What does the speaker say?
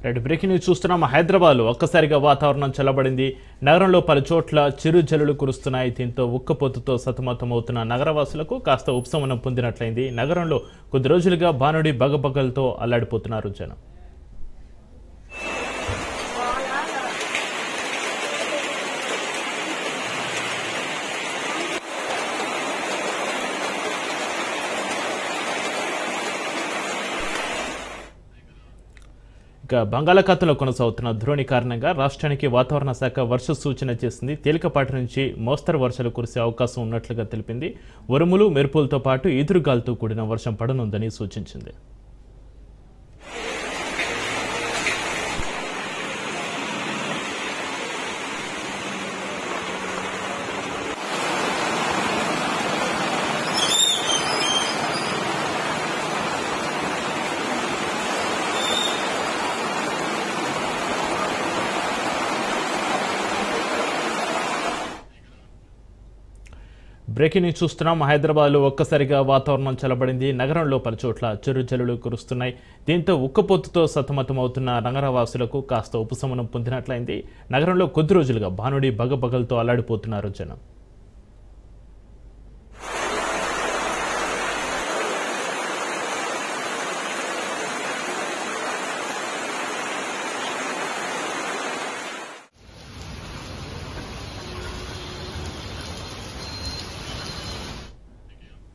Red breaking news చూస్తున్నాం. హైదరాబాద్లో ఒక్కసారిగా వాతావరణం చల్లబడింది. నగరంలో పలు చోట్ల చిరు జల్లులు కురుస్తున్నాయి. దీంతో ఉక్కపోతుతో సతమతమవుతున్న నగరవాసులకు కాస్త ఉపశమనం పొందినట్లయింది. నగరంలో కొద్ది రోజులుగా భానుడి బగబగలతో అల్లాడిపోతున్నారు జనం. బంగాళాఖాతంలో కొనసాగుతున్న ద్రోణి కారణంగా రాష్ట్రానికి వాతావరణ శాఖ వర్ష సూచన చేసింది. తేలికపాటి నుంచి మోస్తరు వర్షాలు కురిసే అవకాశం ఉన్నట్లుగా తెలిపింది. ఉరుములు మెరుపులతో పాటు ఈదురుగాలతో కూడిన వర్షం పడనుందని సూచించింది. బ్రేకింగ్ న్యూస్ చూస్తున్నాం. హైదరాబాద్లో ఒక్కసారిగా వాతావరణం చల్లబడింది. నగరంలో పలుచోట్ల చిరు జల్లులు కురుస్తున్నాయి. దీంతో ఉక్కపోతుతో సతమతమవుతున్న నగరవాసులకు కాస్త ఉపశమనం పొందినట్లయింది. నగరంలో కొద్ది రోజులుగా భానుడి బగబగలతో అల్లాడిపోతున్నారు జనం.